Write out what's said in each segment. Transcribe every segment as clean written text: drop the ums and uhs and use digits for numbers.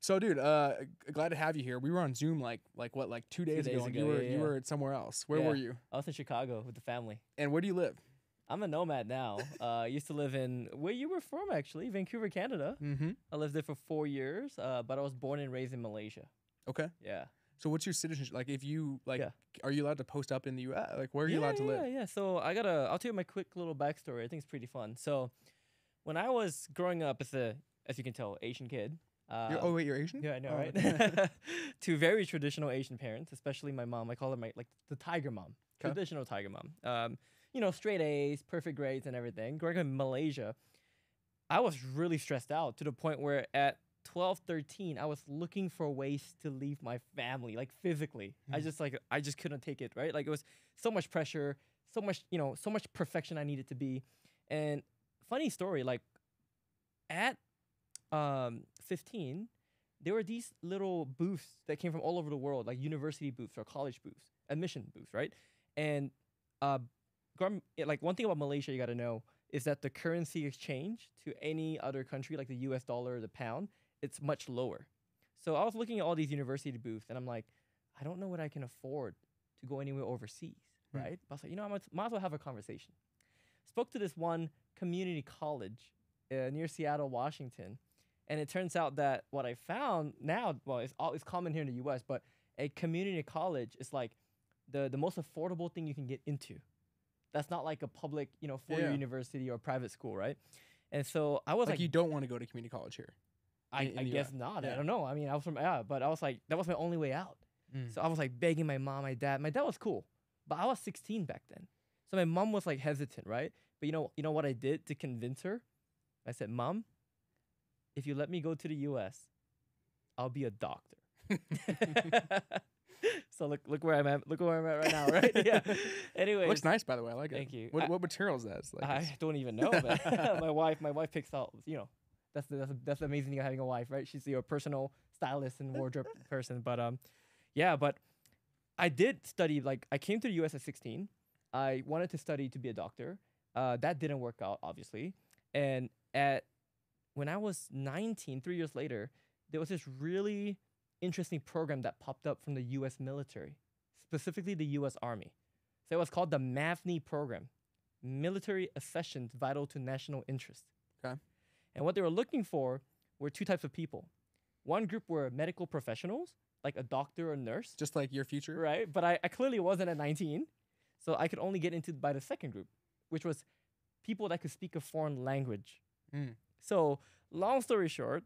So, dude, glad to have you here. We were on Zoom like 2 days ago, and you were somewhere else. Where were you? I was in Chicago with the family. And where do you live? I'm a nomad now. I used to live in where you were from, actually, Vancouver, Canada. Mm-hmm. I lived there for 4 years, but I was born and raised in Malaysia. Okay. Yeah. So what's your citizenship? Like, if you are you allowed to post up in the U.S.? Like, where are you allowed to live? Yeah. So I'll tell you my quick little backstory. I think it's pretty fun. So when I was growing up as you can tell, Asian kid. You're Asian? Yeah, I know, right? To very traditional Asian parents, especially my mom. I call her the tiger mom, traditional tiger mom. Straight A's, perfect grades, and everything. Growing up in Malaysia, I was really stressed out to the point where at 12, 13, I was looking for ways to leave my family, like physically. I just couldn't take it, right? Like it was so much pressure, so much perfection I needed to be. And funny story, like at 15, there were these little booths that came from all over the world, like university booths or college booths, admission booths, right? And one thing about Malaysia you got to know is that the currency exchange to any other country, like the US dollar or the pound, it's much lower. So I was looking at all these university booths, and I'm like, I don't know what I can afford to go anywhere overseas, right? But I was like, I might as well have a conversation. Spoke to this one community college near Seattle, Washington, and it turns out that what I found now, it's common here in the U.S., but a community college is like the most affordable thing you can get into. That's not like a public, four-year university or private school, right? And so I was like, you don't want to go to community college here. I guess not. Yeah. I don't know. I mean, I was but I was like, that was my only way out. So I was like begging my mom, my dad. My dad was cool, but I was 16 back then. So my mom was like hesitant, right? But you know what I did to convince her? I said, Mom, if you let me go to the U.S., I'll be a doctor. So look where I'm at. Look where I'm at right now, right? Yeah. Anyway, looks nice, by the way. I like it. Thank you. What material is that? I don't even know. But my wife picks out. That's the amazing thing of having a wife, right? She's your personal stylist and wardrobe person. But but I did study. Like I came to the U.S. at 16. I wanted to study to be a doctor. That didn't work out, obviously. And when I was 19, 3 years later, there was this really interesting program that popped up from the U.S. military, specifically the U.S. Army. So it was called the MAVNI program, Military Accessions Vital to National Interest. Okay. And what they were looking for were two types of people. One group were medical professionals, like a doctor or nurse. Just like your future? Right, but I clearly wasn't at 19, so I could only get into by the second group, which was people that could speak a foreign language. So long story short,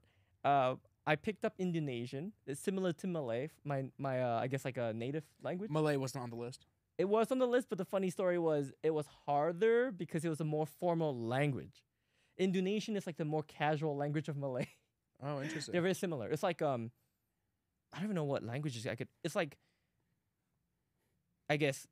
I picked up Indonesian. It's similar to Malay, my I guess like a native language. Malay wasn't on the list. It was on the list, but the funny story was it was harder because it was a more formal language. Indonesian is like the more casual language of Malay. Oh, interesting. They're very similar. It's like I don't even know what languages I could. It's like, I guess,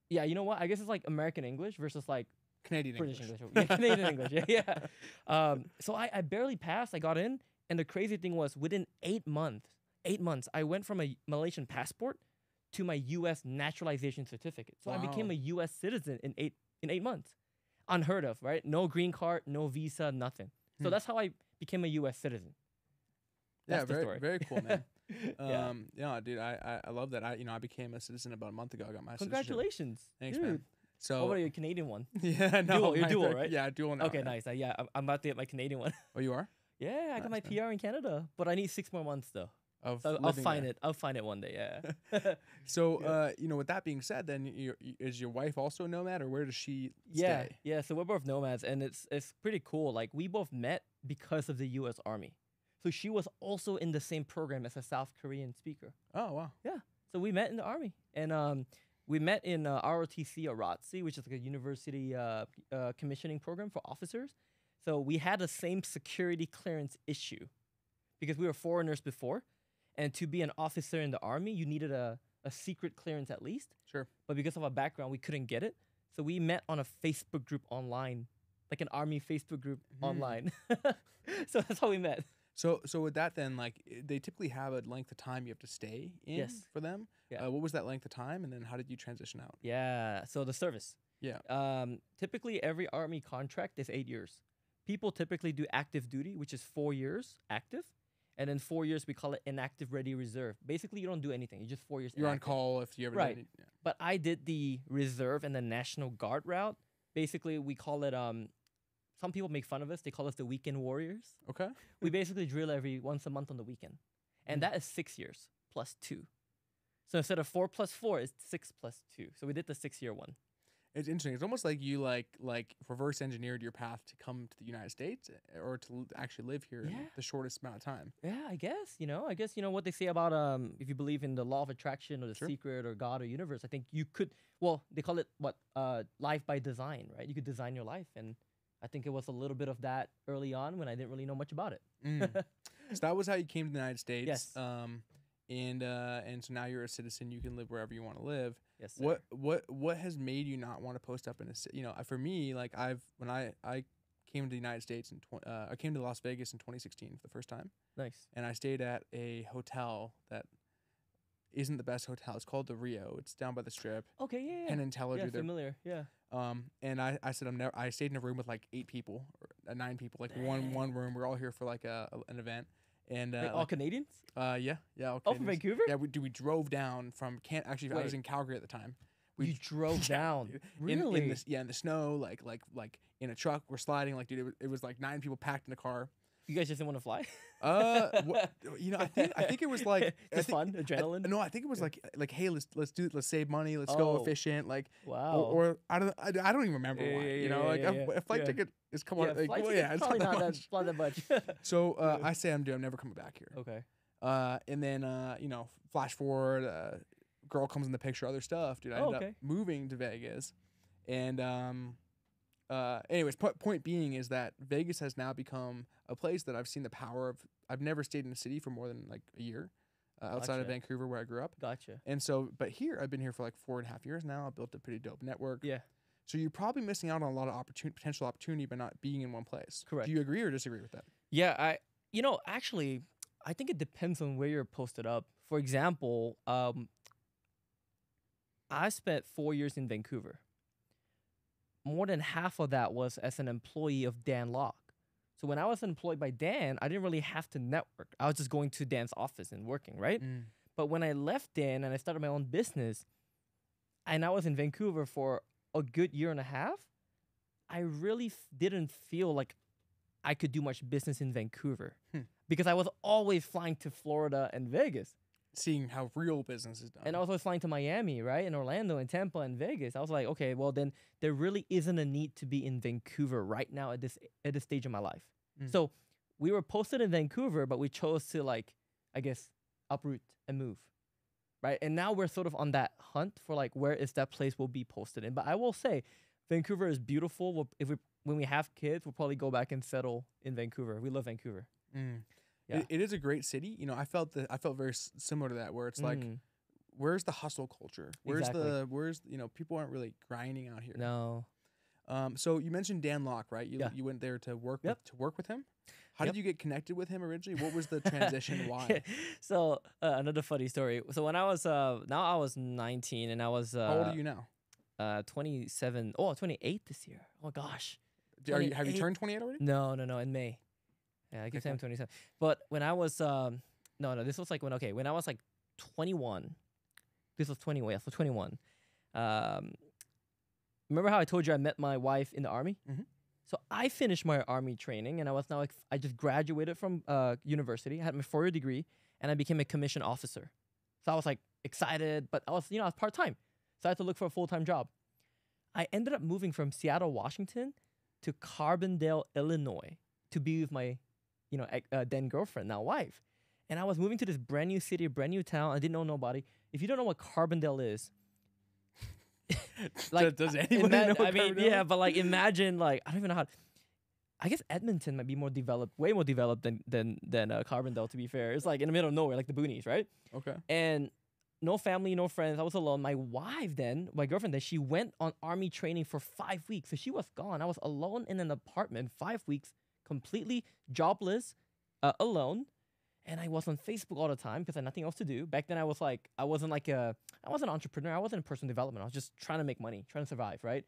yeah. You know what? I guess it's like American English versus like Canadian British English. Yeah, Canadian English. Yeah. So I barely passed. I got in, and the crazy thing was within 8 months, I went from a Malaysian passport to my U.S. naturalization certificate. So I became a U.S. citizen in 8 months. Unheard of, right? No green card, no visa, nothing. So that's how I became a U.S. citizen. That's the story. Very cool, man. Dude, I love that. I became a citizen about a month ago. I got my Congratulations. Thanks, dude. man. So, what about your Canadian one? Yeah, no, you're dual, right? Yeah, dual now. Okay, nice. I'm about to get my Canadian one. Oh, you are? Yeah, I got my PR in Canada, but I need 6 more months though. So I'll find it. I'll find it one day. Yeah. So, with that being said, then is your wife also a nomad, or where does she stay? Yeah. So we're both nomads, and it's pretty cool. Like we both met because of the U.S. Army. So she was also in the same program as a South Korean speaker. Oh wow. Yeah. So we met in the Army, and we met in ROTC or ROTC, which is like a university commissioning program for officers. So we had the same security clearance issue because we were foreigners before. And to be an officer in the Army, you needed a secret clearance at least. Sure. But because of our background, we couldn't get it. So we met on a Facebook group online, like an Army Facebook group online. So that's how we met. So with that then, like, they typically have a length of time you have to stay in for them. Yeah. What was that length of time, and then how did you transition out? Yeah. So the service. Yeah. Typically, every Army contract is 8 years. People typically do active duty, which is 4 years active. And then 4 years, we call it inactive ready reserve. Basically, you don't do anything. You're just 4 years You're inactive. on call if you ever Right. did it. Yeah. But I did the reserve and the National Guard route. Basically, we call it, some people make fun of us. They call us the weekend warriors. Okay. We basically drill every once a month on the weekend. And that is 6 years plus 2. So instead of 4 plus 4, it's 6 plus 2. So we did the 6-year one. It's interesting. It's almost like you like reverse engineered your path to come to the United States or to actually live here in the shortest amount of time. Yeah, I guess, what they say about if you believe in the law of attraction or the secret or God or universe, I think you could, well, they call it life by design, right? You could design your life. And I think it was a little bit of that early on when I didn't really know much about it. So that was how you came to the United States. Yes. And so now you're a citizen. You can live wherever you want to live. Yes, sir. What has made you not want to post up in a city? For me, like when I came to the United States I came to Las Vegas in 2016 for the first time. Nice. And I stayed at a hotel that isn't the best hotel. It's called the Rio. It's down by the Strip. Okay, yeah. Penn and Teller. Yeah, familiar. Yeah. And I said I stayed in a room with like 8 people or 9 people, like one room. We're all here for like an event. And all Canadians? Yeah. All Oh, from Vancouver? Yeah, we drove down from Actually, I was in Calgary at the time. You drove down? Really? In the snow, like in a truck. We're sliding, like, dude. It was like 9 people packed in a car. You guys just didn't want to fly? I think it was like fun, adrenaline. No, I think it was like hey, let's save money, let's go efficient, like wow. Or I don't even remember why. A flight ticket is it's probably not that much. So I say I'm never coming back here. Okay. And then flash forward, girl comes in the picture, other stuff, dude. I ended up moving to Vegas, and anyways, point being is that Vegas has now become a place that I've seen the power of. I've never stayed in a city for more than like a year outside of Vancouver where I grew up. Gotcha. And so, but here I've been here for like 4.5 years now. I built a pretty dope network. Yeah. So you're probably missing out on a lot of potential opportunity by not being in one place. Correct. Do you agree or disagree with that? Yeah, actually, I think it depends on where you're posted up. For example, I spent 4 years in Vancouver. More than half of that was as an employee of Dan Lok. So when I was employed by Dan, I didn't really have to network. I was just going to Dan's office and working, right? But when I left Dan and I started my own business, and I was in Vancouver for a good year and a half, I really didn't feel like I could do much business in Vancouver because I was always flying to Florida and Vegas. Seeing how real business is done. And I was always flying to Miami, right? And Orlando and Tampa and Vegas. I was like, okay, well then there really isn't a need to be in Vancouver right now at this stage of my life. So we were posted in Vancouver, but we chose to uproot and move, right? And now we're sort of on that hunt for like where is that place we'll be posted in. But I will say, Vancouver is beautiful. When we have kids, we'll probably go back and settle in Vancouver. We love Vancouver. Yeah. It is a great city. I felt very similar to that, where it's like, where's the hustle culture? Where's people aren't really grinding out here. No. So you mentioned Dan Lok, right? You went there to work with him. How did you get connected with him originally? What was the transition? Why? So another funny story. So when I was now I was 19 and I was how old are you now? 27. Oh, 28 this year. Oh gosh. Have you turned 28 already? No, in May. Yeah, I keep saying I'm 27. But when I was this was like when I was like 21. This was 21. Yeah, so 21. Remember how I told you I met my wife in the Army? So I finished my Army training, and I just graduated from university. I had my 4-year degree, and I became a commissioned officer. So I was like excited, but I was part-time. So I had to look for a full-time job. I ended up moving from Seattle, Washington to Carbondale, Illinois to be with my then girlfriend, now wife. And I was moving to this brand new city, brand new town. I didn't know nobody. If you don't know what Carbondale is, like, does anyone know? I mean, yeah, but like imagine like I don't even know how. I guess Edmonton might be more developed, way more developed than Carbondale. To be fair, it's like in the middle of nowhere, like the boonies, right? Okay. And no family, no friends. I was alone. My girlfriend, then she went on Army training for 5 weeks, so she was gone. I was alone in an apartment, 5 weeks, completely jobless, alone. And I was on Facebook all the time because I had nothing else to do. Back then, I wasn't an entrepreneur. I wasn't in personal development. I was just trying to make money, trying to survive, right?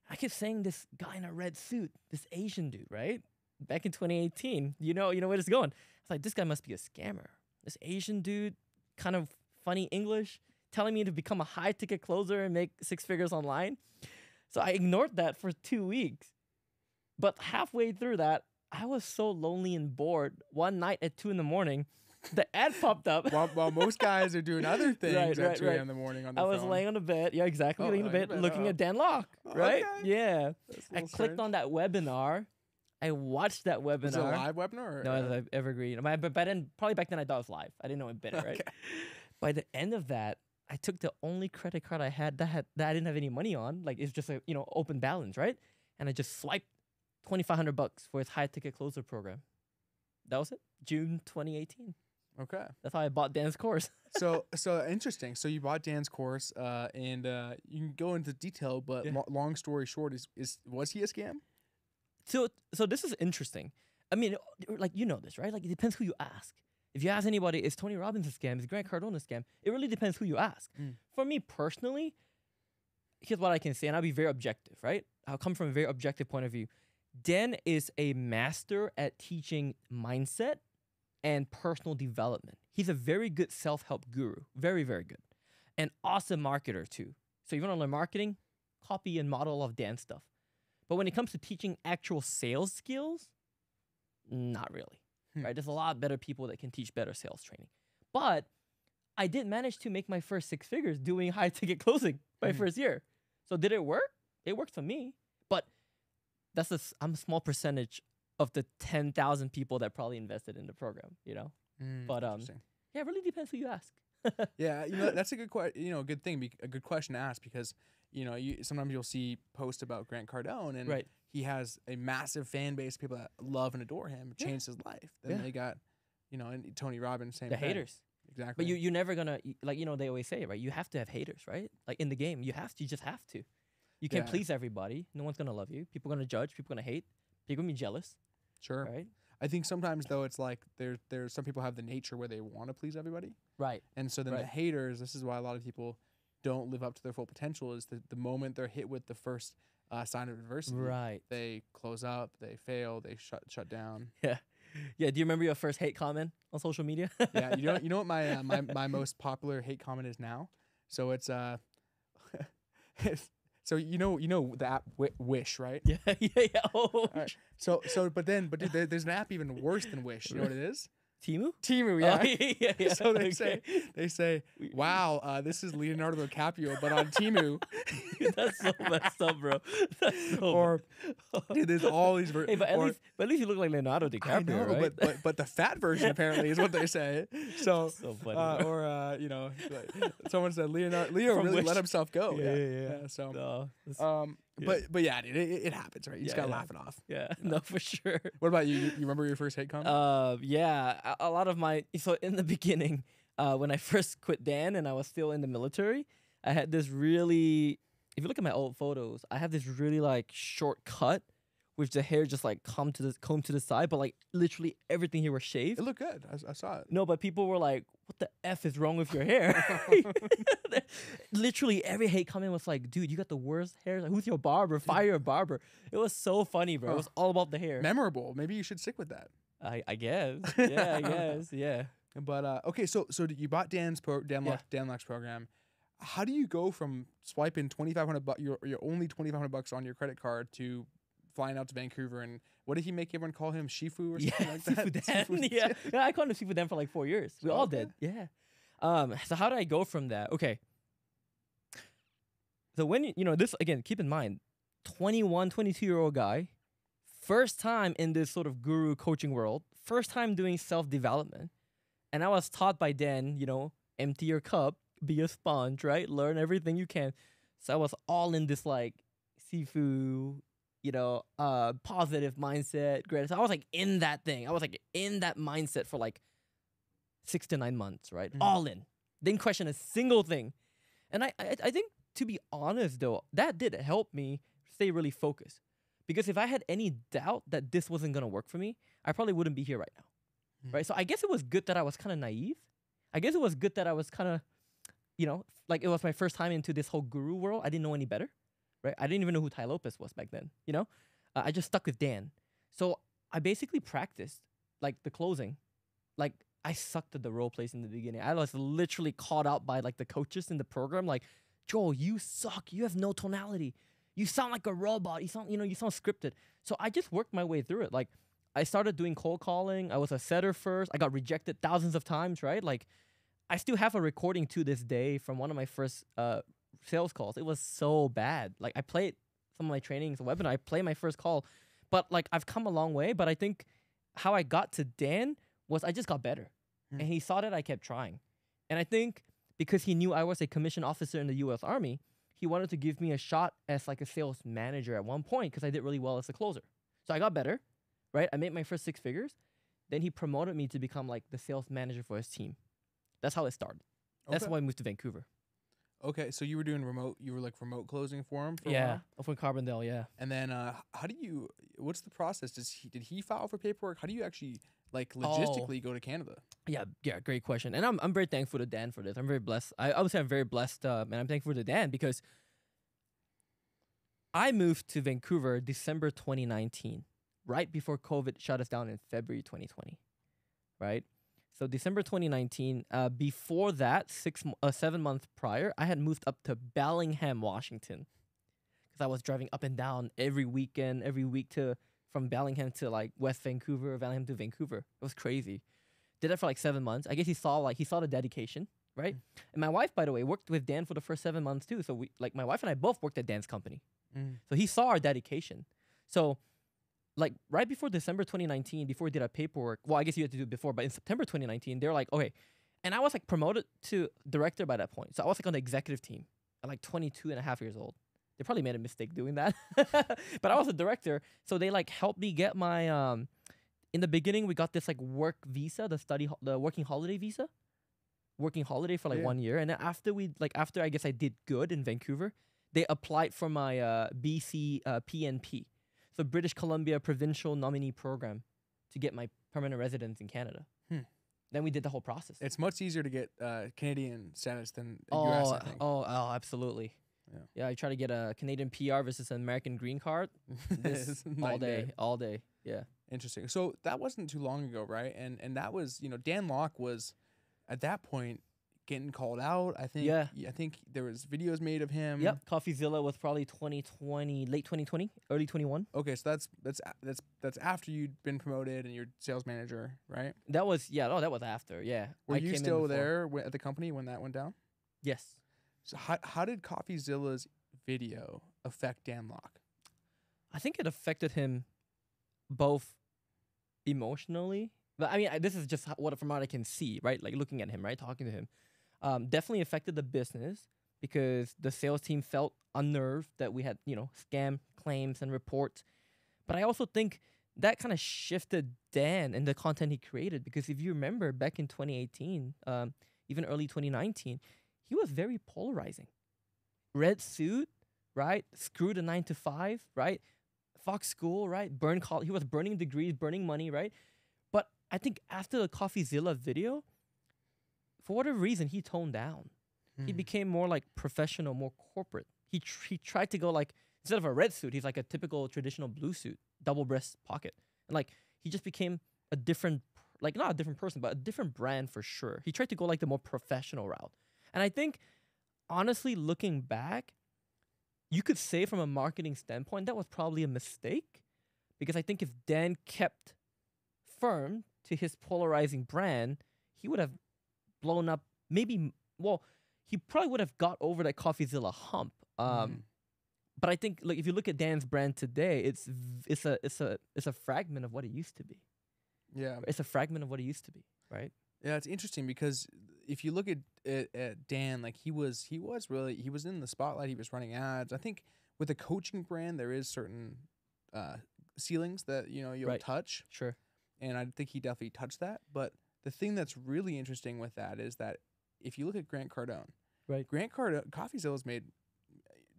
I kept saying this guy in a red suit, this Asian dude, right? back in 2018. You know where it's going. It's like, this guy must be a scammer. This Asian dude, kind of funny English, telling me to become a high ticket closer and make 6 figures online. So I ignored that for 2 weeks. But halfway through that, I was so lonely and bored. One night at 2 a.m, the ad popped up. While most guys are doing other things at 2 a.m. in the morning on their phone. I was laying on the bed. Yeah, exactly. Laying on the bed, looking at Dan Lok. Right? Okay. Yeah. I clicked strange. on that webinar. I watched that webinar. Was it a live webinar? Or no, it was evergreen. But then, probably back then, I thought it was live. I didn't know it better, right? Okay. By the end of that, I took the only credit card I had that I didn't have any money on. Like, it's just a open balance, right? And I just swiped $2,500 for his high ticket closer program. That was it. June 2018. Okay. That's how I bought Dan's course. So interesting. So you bought Dan's course, and you can go into detail, but long story short, was he a scam? So this is interesting. I mean, like, this, right? Like, it depends who you ask. If you ask anybody, is Tony Robbins a scam? Is Grant Cardone a scam? It really depends who you ask. For me personally, here's what I can say, and I'll be very objective, right? I'll come from a very objective point of view. Dan is a master at teaching mindset and personal development. He's a very good self-help guru. Very, very good. An awesome marketer too. So if you want to learn marketing, copy and model of Dan's stuff. But when it comes to teaching actual sales skills, not really. Right? There's a lot better people that can teach better sales training. But I did manage to make my first 6 figures doing high ticket closing my first year. So did it work? It worked for me. But I'm a small percentage of the 10,000 people that probably invested in the program, But yeah, it really depends who you ask. Yeah, that's a good good thing, a good question to ask, because sometimes you'll see posts about Grant Cardone, and he has a massive fan base of people that love and adore him. It changed his life. Then they got, and Tony Robbins, same thing. The haters. Exactly. But you're never gonna, they always say, right? You have to have haters, right? Like in the game, you just have to. You can't please everybody. No one's gonna love you. People are gonna judge. People are gonna hate. People are gonna be jealous. Sure. Right. I think sometimes though it's like there's some people have the nature where they want to please everybody. Right. And so then the haters, this is why a lot of people don't live up to their full potential, is the moment they're hit with the first sign of adversity, they close up, they fail, they shut down. Yeah. Yeah. Do you remember your first hate comment on social media? Yeah. You know what my most popular hate comment is now? So it's so you know the app Wish, right? Yeah. Oh. Right. So but dude, there's an app even worse than Wish. You know what it is? Timu, yeah. Oh, yeah. So they say, wow, this is Leonardo DiCaprio, but on Timu. That's so messed up, bro. Dude, there's all these. Hey, but at least you look like Leonardo DiCaprio, I know, right? but the fat version apparently is what they say. So, so funny, someone said Leo really let himself go. Yeah. So, but yeah, dude, it happens, right? You just gotta laugh it off. Yeah, no, for sure. What about you? You remember your first hate comment? Yeah, a lot of so in the beginning, when I first quit Dan and I was still in the military, I had this really, if you look at my old photos, I have this really like short cut, with the hair just like combed to the side, but like literally everything here was shaved. It looked good. I saw it. No, but people were like, "What the F is wrong with your hair?" Literally every hate comment was like, "Dude, you got the worst hair. Like, who's your barber? Fire your barber." It was so funny, bro. It was all about the hair. Memorable. Maybe you should stick with that. I guess. Yeah, I guess. Yeah. But okay, so you bought Dan Lok's program. How do you go from swiping $2,500 your only $2,500 on your credit card to flying out to Vancouver, and what did he make everyone call him? Shifu or something like that? Seafood Dan. Yeah, I called him Seafood Dan for like 4 years. We all did. Yeah. So how did I go from that? Okay. So when this again, keep in mind, 21, 22-year-old guy, first time in this sort of guru coaching world, first time doing self-development, and I was taught by Dan, empty your cup, be a sponge, right? Learn everything you can. So I was all in this like Sifu, positive mindset, great. So I was like in that thing. I was like in that mindset for like 6 to 9 months, right? Mm-hmm. All in. Didn't question a single thing. And I think, to be honest though, that did help me stay really focused. Because if I had any doubt that this wasn't gonna work for me, I probably wouldn't be here right now. Mm-hmm. Right? So I guess it was good that I was kind of naive. I guess it was good that I was kind of, like it was my first time into this whole guru world. I didn't know any better. Right? I didn't even know who Tai Lopez was back then. I just stuck with Dan. So I basically practiced like the closing. Like I sucked at the role plays in the beginning. I was literally called out by like the coaches in the program, like, Joel, you suck. You have no tonality. You sound like a robot. You sound scripted. So I just worked my way through it. Like I started doing cold calling. I was a setter first. I got rejected thousands of times, right? Like I still have a recording to this day from one of my first sales calls. It was so bad. Like I played some of my trainings, a webinar. I played my first call, but like I've come a long way. But I think how I got to Dan was I just got better, and he saw that I kept trying, and I think because he knew I was a commissioned officer in the U.S. Army, he wanted to give me a shot as like a sales manager at one point because I did really well as a closer. So I got better, right? I made my first 6 figures. Then he promoted me to become like the sales manager for his team. That's how it started. That's why I moved to Vancouver. Okay, so you were doing remote. You were like remote closing for him. For yeah, a while? Up in Carbondale. Yeah. And then, how do you? What's the process? Did he file for paperwork? How do you actually like logistically go to Canada? Yeah, great question. And I'm very thankful to Dan for this. I'm very blessed. I would say I'm very blessed, and I'm thankful to Dan because I moved to Vancouver December 2019, right before COVID shut us down in February 2020, right? So December 2019. Before that, 7 months prior, I had moved up to Bellingham, Washington, because I was driving up and down every weekend, every week from Bellingham to like West Vancouver, Bellingham to Vancouver. It was crazy. Did that for like 7 months. I guess he saw the dedication, right? And my wife, by the way, worked with Dan for the first 7 months too. So my wife and I both worked at Dan's company. So he saw our dedication. So like right before December 2019, before we did our paperwork, well, I guess you had to do it before, but in September 2019, they're like, okay. And I was like promoted to director by that point. So I was like on the executive team at like 22 and a half years old. They probably made a mistake doing that. But I was a director. So they like helped me get my, in the beginning, we got this like work visa, the working holiday visa. Working holiday for like 1 year. And then after I guess I did good in Vancouver, they applied for my BC PNP. So British Columbia Provincial Nominee Program to get my permanent residence in Canada. Then we did the whole process. It's much easier to get Canadian status than US, I think. Oh, absolutely. Yeah, I try to get a Canadian PR versus an American green card. This all day. Yeah. Interesting. So that wasn't too long ago, right? And that was, Dan Lok was at that point getting called out. I think. Yeah. I think there was videos made of him. Yep. CoffeeZilla was probably 2020, late 2020, early 21. Okay, so that's after you'd been promoted and you're sales manager, right? That was that was after. Yeah. Were you still there at the company when that went down? Yes. So how did CoffeeZilla's video affect Dan Lok? I think it affected him both emotionally, but I mean, this is just from what I can see, right? Like looking at him, right? Talking to him. Definitely affected the business because the sales team felt unnerved that we had, scam claims and reports. But I also think that kind of shifted Dan and the content he created because if you remember back in 2018, even early 2019, he was very polarizing. Red suit, right? Screw the 9 to 5, right? Fox school, right? He was burning degrees, burning money, right? But I think after the CoffeeZilla video, for whatever reason, he toned down. He became more like professional, more corporate. He tried to go like, instead of a red suit, he's like a typical traditional blue suit, double breast pocket. And like, he just became a different, like not a different person, but a different brand for sure. He tried to go like the more professional route. And I think, honestly, looking back, you could say from a marketing standpoint, that was probably a mistake. Because I think if Dan kept firm to his polarizing brand, he would have blown up he probably would have got over that CoffeeZilla hump. But I think like if you look at Dan's brand today, it's a fragment of what it used to be. Yeah. It's a fragment of what it used to be, right? Yeah, it's interesting because if you look at Dan, like he was in the spotlight, he was running ads. I think with a coaching brand there is certain ceilings that you'll touch. Sure. And I think he definitely touched that, but the thing that's really interesting with that is that if you look at Grant Cardone, right? Grant Cardone, CoffeeZilla's made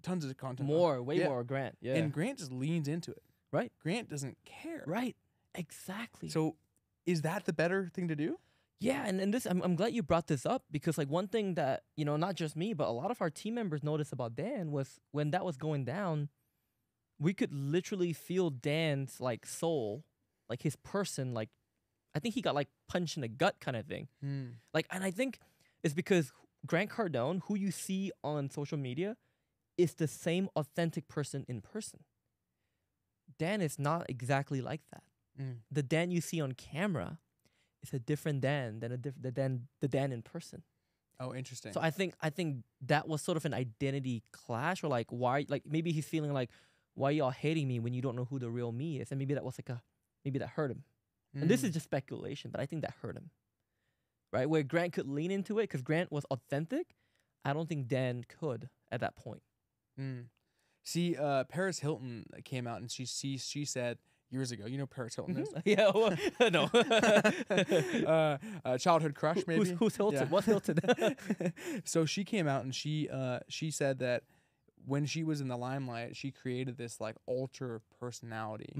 tons of content. Way more Grant. Yeah. And Grant just leans into it. Right. Grant doesn't care. Right. Exactly. So is that the better thing to do? Yeah, and this I'm glad you brought this up because like one thing that, not just me, but a lot of our team members noticed about Dan was when that was going down, we could literally feel Dan's like soul like his person, like I think he got like punched in the gut kind of thing. Like, and I think it's because Grant Cardone, who you see on social media, is the same authentic person in person. Dan is not exactly like that. The Dan you see on camera is a different Dan than the Dan in person. Oh, interesting. So I think that was sort of an identity clash, or like why, like maybe he's feeling like, why y'all hating me when you don't know who the real me is, and maybe that was like maybe that hurt him. And this is just speculation, but I think that hurt him, right? Where Grant could lean into it because Grant was authentic. I don't think Dan could at that point. See, Paris Hilton came out and she said years ago, you know Paris Hilton is? Yeah, well, no. Childhood crush, maybe? Who's Hilton? Yeah. What's Hilton? So she came out and she said that when she was in the limelight, she created this like ultra personality,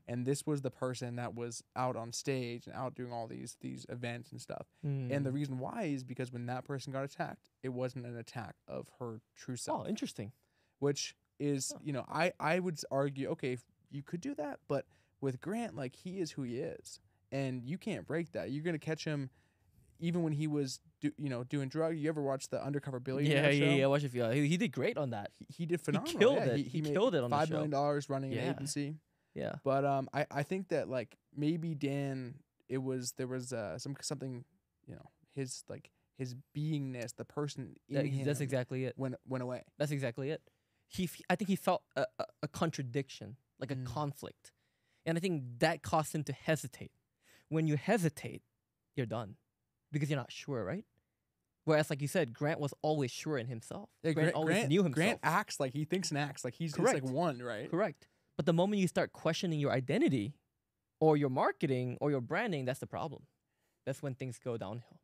and this was the person that was out on stage and out doing all these events and stuff. And the reason why is because when that person got attacked, it wasn't an attack of her true self. Oh, interesting. Which is, you know, I would argue, okay, you could do that, but with Grant, like he is who he is, and you can't break that. You're gonna catch him. Even when he was, doing drugs, you ever watch the Undercover Billionaire show? Yeah. Watch it. He did great on that. He did phenomenal. He killed it. He made killed it on the show. $5 million running an agency. Yeah. But I think that like maybe Dan, there was something, his beingness, the person in him. That's exactly it. Went away. That's exactly it. I think he felt a contradiction, like a conflict, and I think that caused him to hesitate. When you hesitate, you're done. Because you're not sure, right? Whereas, like you said, Grant was always sure in himself. Yeah, Grant always knew himself. Grant acts like he thinks and acts like he's like one, right? Correct. But the moment you start questioning your identity or your marketing or your branding, that's the problem. That's when things go downhill.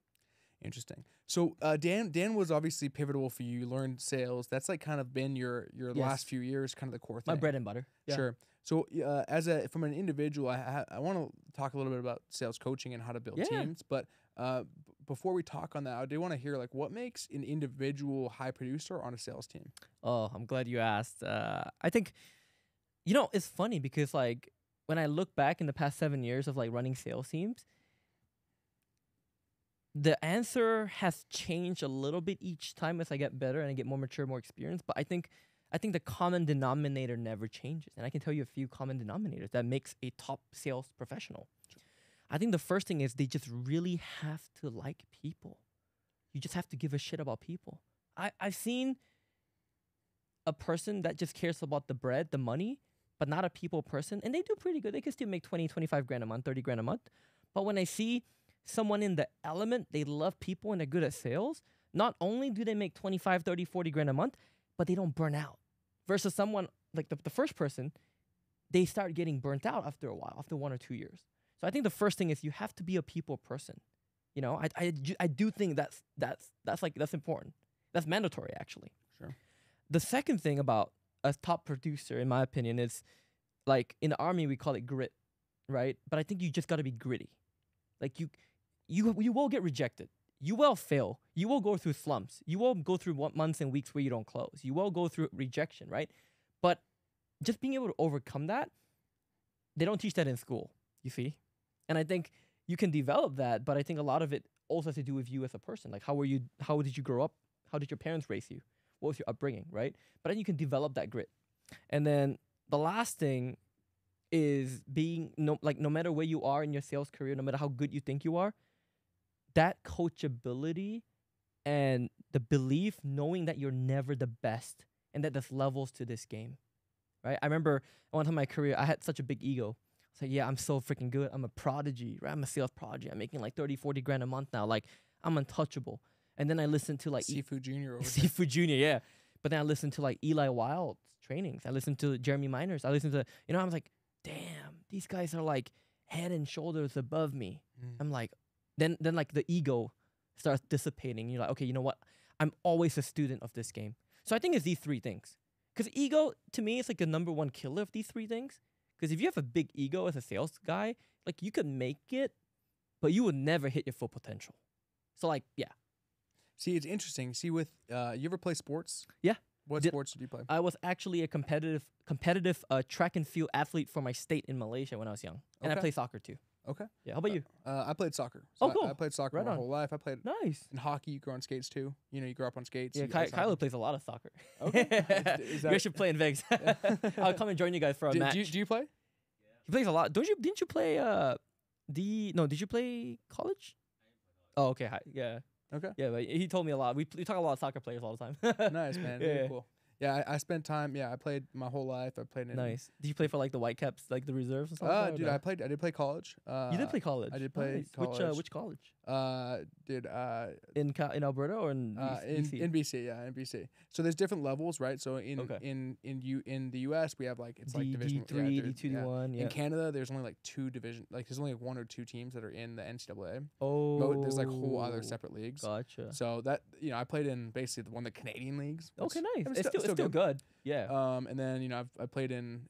Interesting. So Dan was obviously pivotal for you. You learned sales. That's like kind of been your last few years, kind of the core thing. My bread and butter. Yeah. Sure. So from an individual, I want to talk a little bit about sales coaching and how to build teams. But before we talk on that, I do want to hear like what makes an individual high producer on a sales team. Oh, I'm glad you asked. I think, it's funny because like when I look back in the past 7 years of like running sales teams, the answer has changed a little bit each time as I get better and I get more mature, more experienced. But I think the common denominator never changes. And I can tell you a few common denominators that makes a top sales professional. Sure. I think the first thing is they just really have to like people. You just have to give a shit about people. I've seen a person that just cares about the bread, the money, but not a people person. And they do pretty good. They can still make 20, 25 grand a month, 30 grand a month. But when I see someone in the element, they love people and they're good at sales, not only do they make 25, 30, 40 grand a month, but they don't burn out. Versus someone like the first person, they start getting burnt out after a while, after 1 or 2 years. So I think the first thing is you have to be a people person. I do think that's important. That's mandatory, actually. Sure. The second thing about a top producer, in my opinion, is like in the army we call it grit, right? But I think you just got to be gritty. Like you will get rejected. You will fail. You will go through slumps. You will go through months and weeks where you don't close. You will go through rejection, right? But just being able to overcome that, they don't teach that in school, you see? And I think you can develop that, but I think a lot of it also has to do with you as a person. Like how did you grow up? How did your parents raise you? What was your upbringing, right? But then you can develop that grit. And then the last thing is being no matter where you are in your sales career, no matter how good you think you are, that coachability and the belief knowing that you're never the best and that there's levels to this game, right? I remember one time in my career, I had such a big ego. It's like, yeah, I'm so freaking good. I'm a prodigy, right? I'm a sales prodigy. I'm making like 30, 40 grand a month now. Like, I'm untouchable. And then I listened to like Seafood Junior. Seafood Junior, yeah. But then I listened to like Eli Wild's trainings. I listened to Jeremy Miners. I listened to, I was like, damn, these guys are like head and shoulders above me. I'm like, then like the ego starts dissipating. You're like, okay, you know what? I'm always a student of this game. So I think it's these three things. Because ego, to me, is like the number one killer of these three things. Because if you have a big ego as a sales guy, like you could make it, but you would never hit your full potential. So like, yeah. See, it's interesting. See, with you ever play sports? Yeah. What sports did you play? I was actually a competitive track and field athlete for my state in Malaysia when I was young, and I played soccer too. Okay. Yeah. How about you? I played soccer. So cool. I played soccer my whole life. I played in hockey. You grow on skates too. You know, you grow up on skates. Yeah, Kylo plays a lot of soccer. Okay. You guys should play in Vegas. I'll come and join you guys for a match. Do you play? He plays a lot. Didn't you play did you play college? Oh, okay. Yeah. Okay. Yeah, but he told me a lot. We talk a lot of soccer players all the time. Nice, man. Very cool. Yeah, I spent time. Yeah, I played my whole life. I played in. Nice. Did you play for like the Whitecaps, like the reserves and stuff? Dude, I did play college. You did play college. I did play college. Which college? In Alberta or in BC? In BC, yeah, in BC. So there's different levels, right? So in the US we have like it's like division D3, D2, D1. Yeah. In Canada there's only like two division, like there's only like 1 or 2 teams that are in the NCAA. Oh. There's like whole other separate leagues. Gotcha. So that I played in basically one of the Canadian leagues. Okay, nice. It's still good. Yeah. And then I played in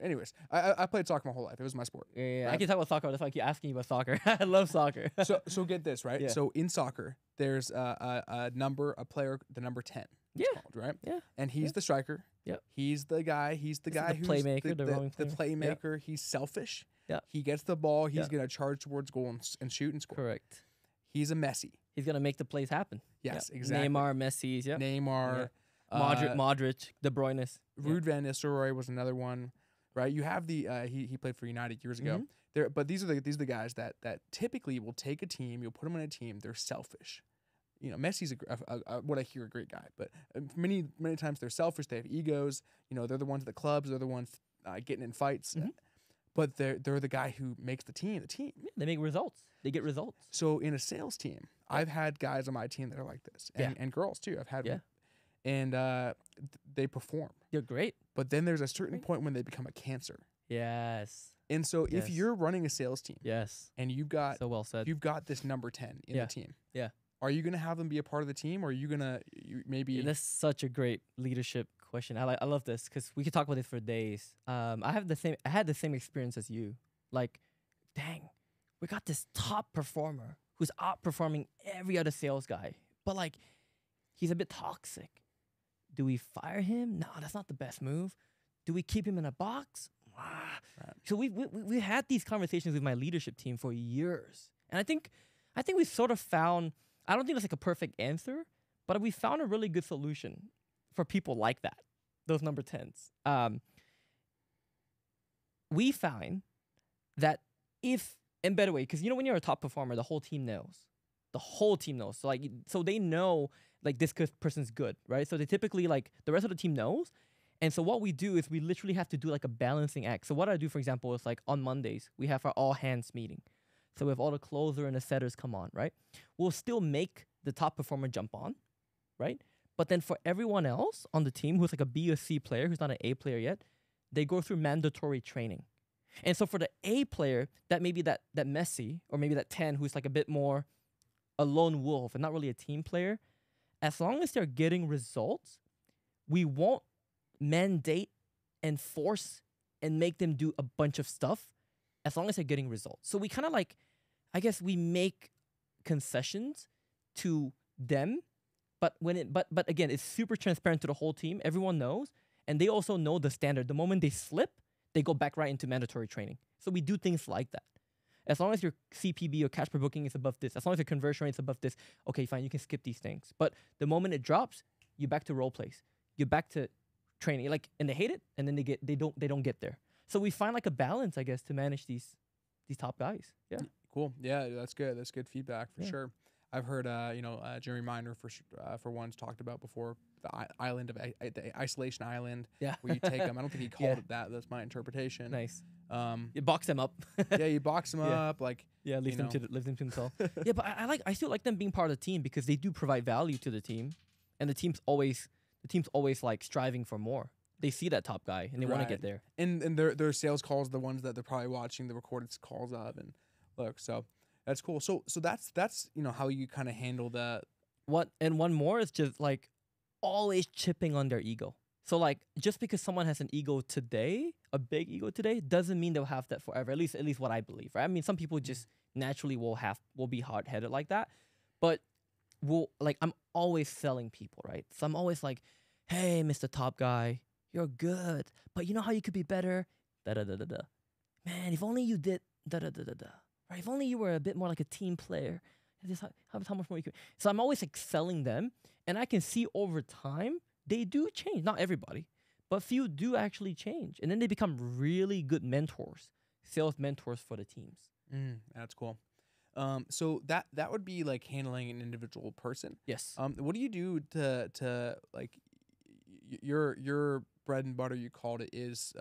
anyways, I played soccer my whole life. It was my sport. Yeah. I can talk about soccer. That's why I keep asking you about soccer. I love soccer. So get this, right? Yeah. So in soccer, there's a player, the number 10. Yeah. Called, right? Yeah. And he's the striker. Yeah. He's the guy who's playmaker, the playmaker. Yep. He's selfish. Yeah. He gets the ball. He's gonna charge towards goal and shoot and score. Correct. He's a Messi. He's gonna make the plays happen. Yes, exactly. Neymar, Messi. Yeah. Neymar. Yeah. Modric, De Bruyne. Ruud van Nistelrooy was another one, right? You have the he played for United years ago. But these are the guys that typically will take a team. You'll put them on a team. They're selfish. You know, Messi's what I hear a great guy, but many times they're selfish. They have egos. You know, they're the ones at the clubs. They're the ones getting in fights. But they're the guy who makes the team. Yeah, they make results. They get results. So in a sales team, I've had guys on my team that are like this, and girls too. I've had and they perform. They're great. But then there's a certain point when they become a cancer. Yes. And so if you're running a sales team, and you've got so well said, you've got this number 10 in the team. Yeah. Are you gonna have them be a part of the team, or are you gonna maybe? Yeah, that's such a great leadership question. I love this because we could talk about this for days. I had the same experience as you. Like, dang, we got this top performer who's outperforming every other sales guy, but like, he's a bit toxic. Do we fire him? No, that's not the best move. Do we keep him in a box? Right. So we had these conversations with my leadership team for years, and I think we sort of found. I don't think that's like a perfect answer, but we found a really good solution for people like that, those number 10s. We find that and by the way, because you know when you're a top performer, the whole team knows. The whole team knows. So they know like this person's good, right? So they typically like the rest of the team knows. And so what we do is we literally have to do like a balancing act. So what I do, for example, is like on Mondays, we have our all hands meeting. So if all the closer and the setters come on, right? We'll still make the top performer jump on, right? But then for everyone else on the team who's like a B or C player, who's not an A player yet, they go through mandatory training. And so for the A player, that maybe that Messi, or maybe that 10 who's like a bit more a lone wolf and not really a team player, as long as they're getting results, we won't mandate and force and make them do a bunch of stuff as long as they're getting results. So we kind of like, I guess we make concessions to them, but again, it's super transparent to the whole team. Everyone knows, and they also know the standard. The moment they slip, they go back right into mandatory training. So we do things like that. As long as your CPB or cash per booking is above this, as long as your conversion rate is above this, okay, fine, you can skip these things. But the moment it drops, you're back to role plays. You're back to training. Like, and they hate it, and then they don't get there. So we find like a balance, I guess, to manage these top guys. Yeah. Cool. Yeah, that's good. That's good feedback for sure. I've heard, Jeremy Miner for one's talked about before the island of the isolation island. Yeah. Where you take them. I don't think he called it that. That's my interpretation. Nice. You box them up. Yeah, you box them up. Like leave them to himself. Yeah, but I still like them being part of the team because they do provide value to the team, and the team's always like striving for more. They see that top guy and they want to get there. And their sales calls are the ones that they're probably watching the recorded calls of, and look, so that's cool. So that's how you kind of handle that. And one more is just like always chipping on their ego. So like just because someone has an ego today, a big ego today, doesn't mean they'll have that forever. At least what I believe, right? I mean, some people just naturally will be hard-headed like that, but I'm always selling people, right? So I'm always like, hey, Mr. Top Guy, you're good, but you know how you could be better? Da da da da da. Man, if only you did da da da da da. Right? If only you were a bit more like a team player. This how much more you could. So I'm always like selling them, and I can see over time they do change. Not everybody, but few do actually change, and then they become really good mentors, sales mentors for the teams. That's cool. So that would be like handling an individual person. Yes. What do you do to like your bread and butter, you called it, is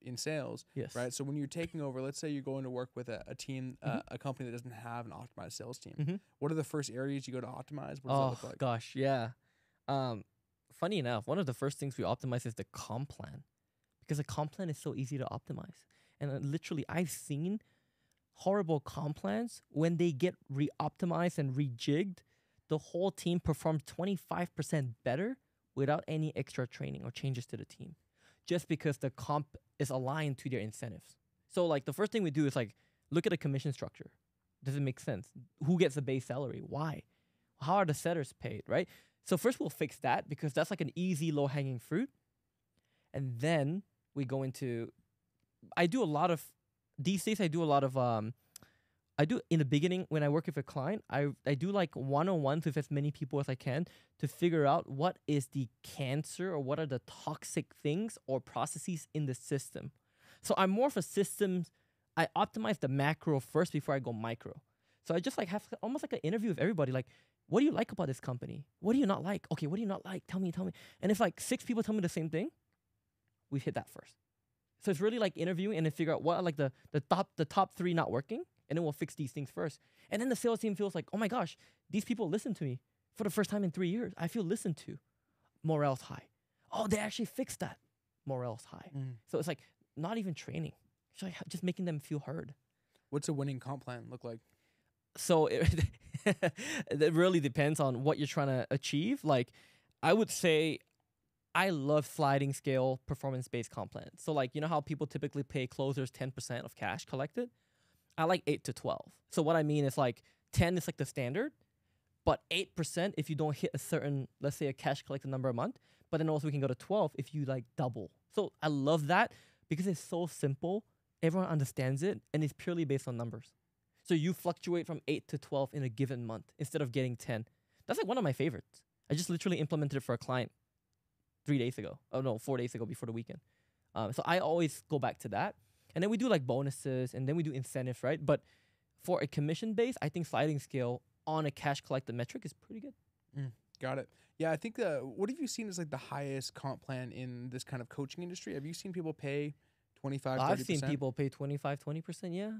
in sales. Yes. Right. So when you're taking over, let's say you're going to work with a team, a company that doesn't have an optimized sales team. What are the first areas you go to optimize? What does that look like? Gosh, yeah. Funny enough, one of the first things we optimize is the comp plan, because the comp plan is so easy to optimize. And literally, I've seen horrible comp plans when they get re-optimized and rejigged, the whole team performs 25% better without any extra training or changes to the team, just because the comp is aligned to their incentives. So like the first thing we do is like look at the commission structure. Does it make sense? Who gets the base salary? Why? How are the setters paid, right? So first we'll fix that, because that's like an easy low-hanging fruit. And then we go into, these days I do a lot of I do in the beginning when I work with a client, I do like one-on-ones with as many people as I can to figure out what is the cancer or what are the toxic things or processes in the system. So I'm more of a systems, I optimize the macro first before I go micro. So I just like have almost like an interview with everybody, like, what do you like about this company? What do you not like? Okay, what do you not like? Tell me. And if like 6 people tell me the same thing, we hit that first. So it's really like interviewing and then figure out what are like the top 3 not working, and then we'll fix these things first. And then the sales team feels like, oh my gosh, these people listen to me for the first time in 3 years. I feel listened to. Morale's high. Oh, they actually fixed that. Morale's high. So it's like not even training. It's like just making them feel heard. What's a winning comp plan look like? So it really depends on what you're trying to achieve. Like I would say I love sliding scale performance-based comp plans. So like, you know how people typically pay closers 10% of cash collected? I like 8 to 12. So what I mean is like 10 is like the standard, but 8% if you don't hit a certain, let's say a cash collected number a month, but then also we can go to 12 if you like double. So I love that because it's so simple. Everyone understands it and it's purely based on numbers. So you fluctuate from 8 to 12 in a given month instead of getting 10. That's like one of my favorites. I just literally implemented it for a client 3 days ago. Oh no, 4 days ago before the weekend. So I always go back to that. And then we do like bonuses and then we do incentives, right? But for a commission base, I think sliding scale on a cash collected metric is pretty good. Got it. Yeah, I think what have you seen as like the highest comp plan in this kind of coaching industry? Have you seen people pay 25, 30%? I've seen people pay 25, 20%, yeah.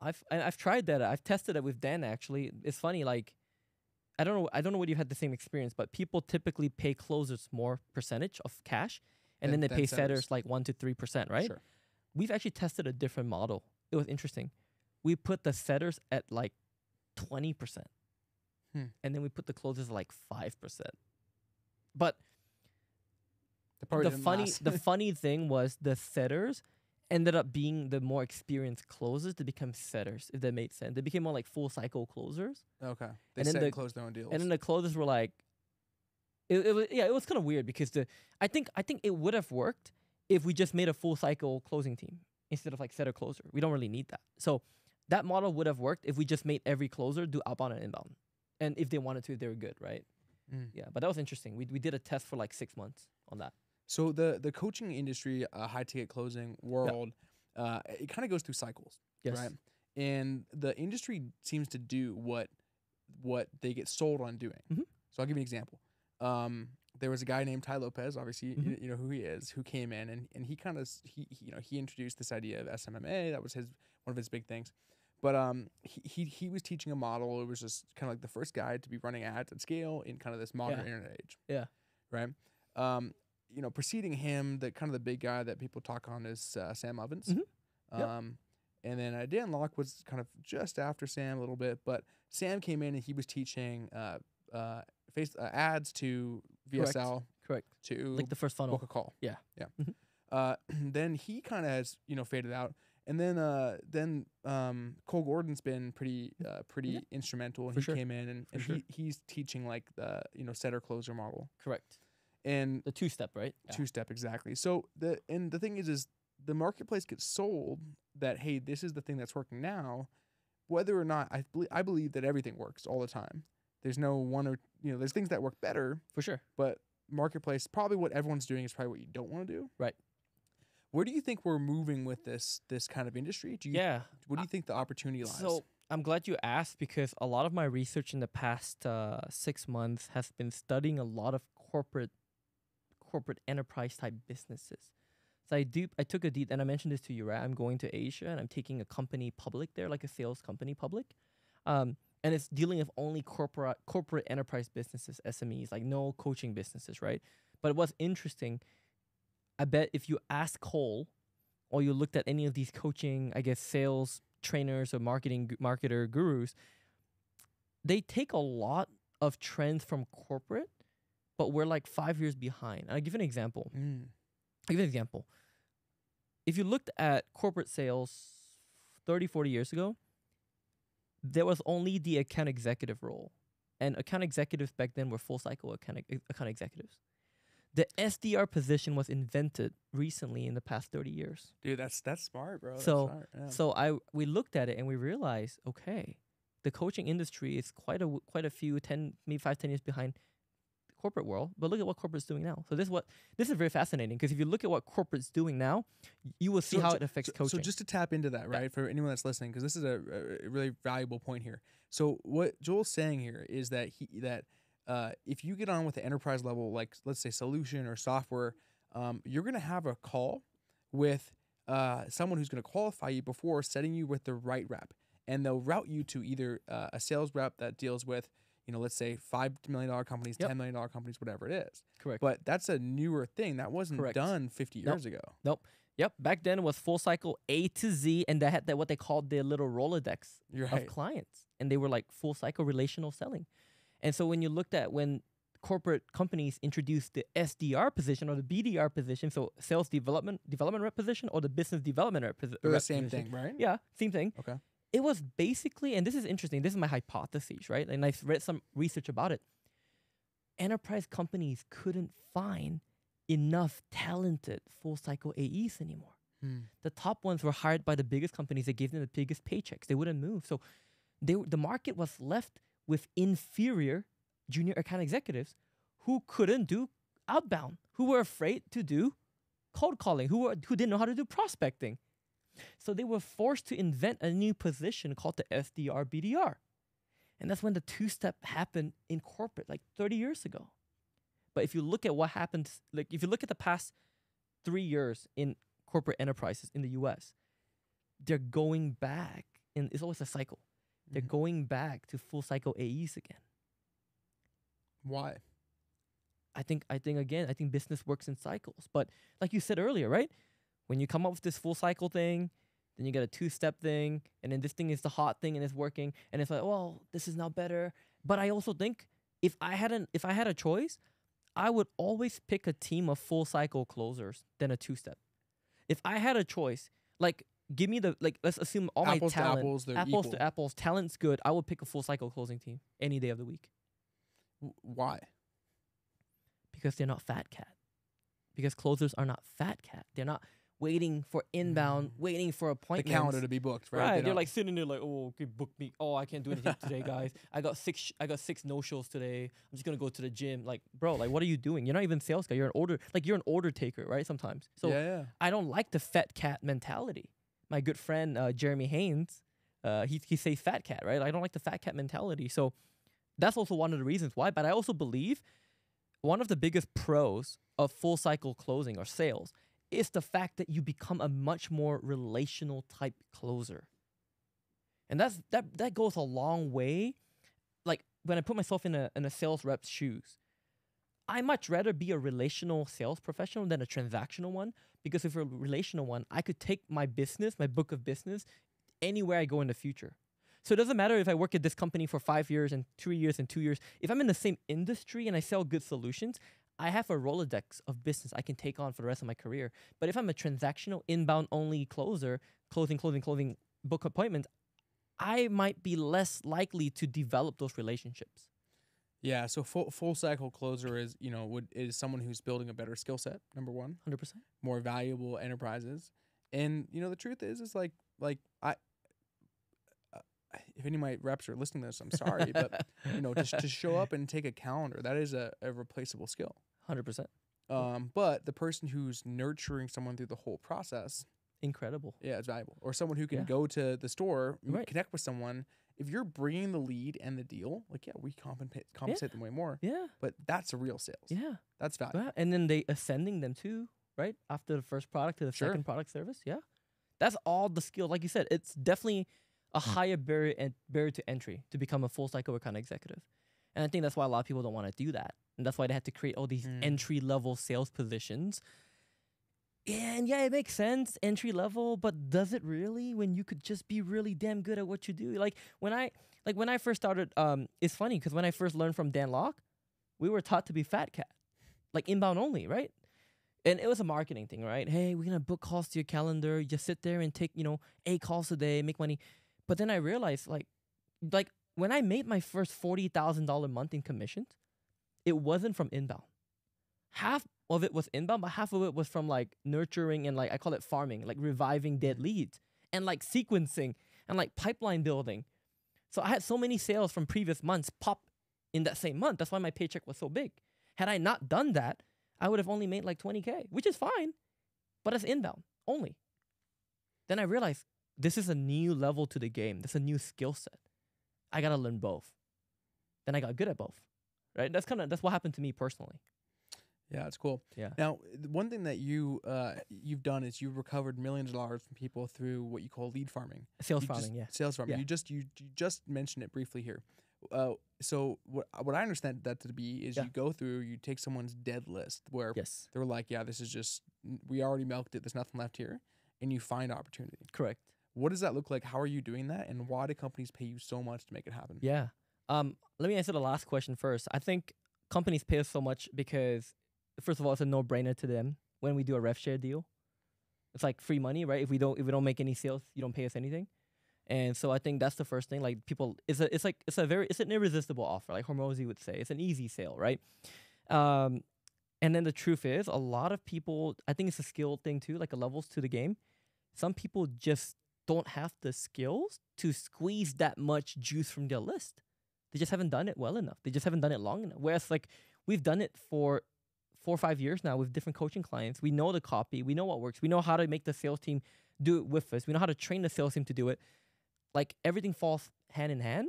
I've tried that. I've tested it with Dan actually. It's funny, like I don't know whether you've had the same experience, but people typically pay closers more percentage of cash and then they pay setters like 1 to 3%, right? Sure. We've actually tested a different model. It was interesting. We put the setters at like 20%. And then we put the closers at like 5%. But the funny thing was the setters ended up being the more experienced closers to become setters, if that made sense. They became more like full cycle closers. Okay. They set and close their own deals. And then the closers were like, it was kind of weird because I think it would have worked if we just made a full cycle closing team instead of like setter closer. We don't really need that. So that model would have worked if we just made every closer do outbound and inbound. And if they wanted to, they were good, right? Yeah, but that was interesting. We did a test for like 6 months on that. So the coaching industry, high ticket closing world, it kind of goes through cycles, right? And the industry seems to do what they get sold on doing. So I'll give you an example. There was a guy named Ty Lopez, obviously you know who he is, who came in and he kind of he introduced this idea of SMMA. That was one of his big things. But he was teaching a model. It was just kind of like the first guy to be running ads at scale in kind of this modern internet age. Yeah. Right. You know, preceding him, the kind of the big guy that people talk on is Sam Ovens. And then Dan Lok was kind of just after Sam a little bit, but Sam came in and he was teaching ads to VSL. Correct. To like the first funnel. Book a call. Yeah. Then he kind of has faded out. And then Cole Gordon's been pretty instrumental, and he came in and he's teaching like the setter closer model. Correct. And the two-step, right? Two-step, exactly. So the thing is the marketplace gets sold that, hey, this is the thing that's working now, whether or not I believe that everything works all the time. There's no one or there's things that work better For sure. but marketplace, probably what everyone's doing is probably what you don't want to do. Right. Where do you think we're moving with this kind of industry? What do you think the opportunity lies? So I'm glad you asked, because a lot of my research in the past 6 months has been studying a lot of corporate enterprise type businesses. So I took a deep, and I mentioned this to you, right? I'm going to Asia and I'm taking a company public there, like a sales company public. And it's dealing with only corporate enterprise businesses, SMEs, like no coaching businesses, right? But what's interesting, I bet if you ask Cole, or you looked at any of these coaching, I guess, sales trainers or marketer gurus, they take a lot of trends from corporate, but we're like 5 years behind. And I'll give you an example. If you looked at corporate sales 30, 40 years ago, there was only the account executive role. And account executives back then were full cycle account executives. The SDR position was invented recently in the past 30 years. Dude, that's smart, bro. We looked at it and we realized, okay, the coaching industry is quite a few 10, maybe 5, 10 years behind the corporate world. But look at what corporate's doing now. So this is very fascinating, because if you look at what corporate's doing now, you will see how it affects coaching. So just to tap into that, right, for anyone that's listening, because this is a really valuable point here. So what Joel's saying here is that if you get on with the enterprise level, like let's say solution or software, you're going to have a call with someone who's going to qualify you before setting you with the right rep. And they'll route you to either a sales rep that deals with, let's say $5 million companies, $10 million companies, whatever it is. Correct. But that's a newer thing. That wasn't done 50 years ago. Nope. Yep. Back then it was full cycle A to Z, and they had what they called their little Rolodex of clients. And they were like full cycle relational selling. And so when you looked at when corporate companies introduced the SDR position or the BDR position, so sales development rep position, or the business development rep position. They're the same thing, right? Yeah, same thing. Okay. It was basically, and this is interesting, this is my hypothesis, right? And I've read some research about it. Enterprise companies couldn't find enough talented full cycle AEs anymore. The top ones were hired by the biggest companies that gave them the biggest paychecks. They wouldn't move. So the market was left with inferior junior account executives who couldn't do outbound, who were afraid to do cold calling, who didn't know how to do prospecting. So they were forced to invent a new position called the SDR BDR. And that's when the two-step happened in corporate, like 30 years ago. But if you look at what happened, like if you look at the past 3 years in corporate enterprises in the US, they're going back, and it's always a cycle. They're going back to full cycle AEs again. Why? I think business works in cycles. But like you said earlier, right? When you come up with this full cycle thing, then you get a two-step thing, and then this thing is the hot thing and it's working, and it's like, well, this is now better. But I also think if I had a choice, I would always pick a team of full cycle closers than a two-step. If I had a choice, like give me let's assume all apples my talent, apples to apples, talent's good, I would pick a full cycle closing team any day of the week. Why? Because they're not fat cat. Because closers are not fat cat. They're not waiting for inbound, waiting for appointments. The calendar to be booked, right? Right. They're like sitting there like, oh, okay, book me. Oh, I can't do anything today, guys. I got six no-shows today. I'm just gonna go to the gym. Like, bro, like what are you doing? You're not even a sales guy. You're an order taker, right? Sometimes. So I don't like the fat cat mentality. My good friend Jeremy Haynes, he says fat cat, right? I don't like the fat cat mentality. So that's also one of the reasons why. But I also believe one of the biggest pros of full cycle closing or sales is the fact that you become a much more relational type closer. And that goes a long way. Like when I put myself in a sales rep's shoes, I much rather be a relational sales professional than a transactional one, because if you're a relational one, I could take my business, my book of business, anywhere I go in the future. So it doesn't matter if I work at this company for 5 years and 3 years and 2 years. If I'm in the same industry and I sell good solutions, I have a Rolodex of business I can take on for the rest of my career. But if I'm a transactional, inbound-only closer, closing, book appointments, I might be less likely to develop those relationships. Yeah. So full cycle closer is, is someone who's building a better skill set. Number one, 100%. more valuable enterprises. And, the truth is like if any of my reps are listening to this, I'm sorry, but just to show up and take a calendar, that is a replaceable skill. 100%. But the person who's nurturing someone through the whole process, incredible. Yeah, it's valuable. Or someone who can go to the store, connect with someone. If you're bringing the lead and the deal, we compensate them way more. Yeah. But that's a real sales. Yeah. That's valuable. Yeah. And then they ascending them too, right? After the first product to the second product service. Yeah. That's all the skill. Like you said, it's definitely a higher barrier to entry to become a full cycle account executive. And I think that's why a lot of people don't want to do that. And that's why they had to create all these entry level sales positions. And yeah, it makes sense, entry level, but does it really when you could just be really damn good at what you do? Like when I first started, it's funny because when I first learned from Dan Lok, we were taught to be fat cat, like inbound only, right? And it was a marketing thing, right? Hey, we're gonna book calls to your calendar. You just sit there and take, 8 calls a day, make money. But then I realized, like when I made my first $40,000 month in commissions, it wasn't from inbound. Half of it was inbound, but half of it was from like nurturing and I call it farming, like reviving dead leads and like sequencing and like pipeline building. So I had so many sales from previous months pop in that same month. That's why my paycheck was so big. Had I not done that, I would have only made like $20K, which is fine, but it's inbound only. Then I realized this is a new level to the game. This is a new skill set. I got to learn both. Then I got good at both, right? That's what happened to me personally. Yeah, it's cool. Yeah. Now, one thing that you've done is you've recovered millions of dollars from people through what you call lead farming. Sales farming. Sales farming. Yeah. You just mentioned it briefly here. So what I understand that to be is you go through, you take someone's dead list where they're like, yeah, this is just, we already milked it. There's nothing left here. And you find opportunity. Correct. What does that look like? How are you doing that? And why do companies pay you so much to make it happen? Yeah. Let me answer the last question first. I think companies pay us so much because, first of all, it's a no-brainer to them when we do a rev share deal. It's like free money, right? If we don't make any sales, you don't pay us anything. And so I think that's the first thing. Like people, it's an irresistible offer. Like Hormozy would say, it's an easy sale, right? And then the truth is, a lot of people, I think it's a skill thing too, like a levels to the game. Some people just don't have the skills to squeeze that much juice from their list. They just haven't done it well enough. They just haven't done it long enough. Whereas like we've done it for 4 or 5 years now with different coaching clients. We know the copy. We know what works. We know how to make the sales team do it with us. We know how to train the sales team to do it. Like everything falls hand in hand.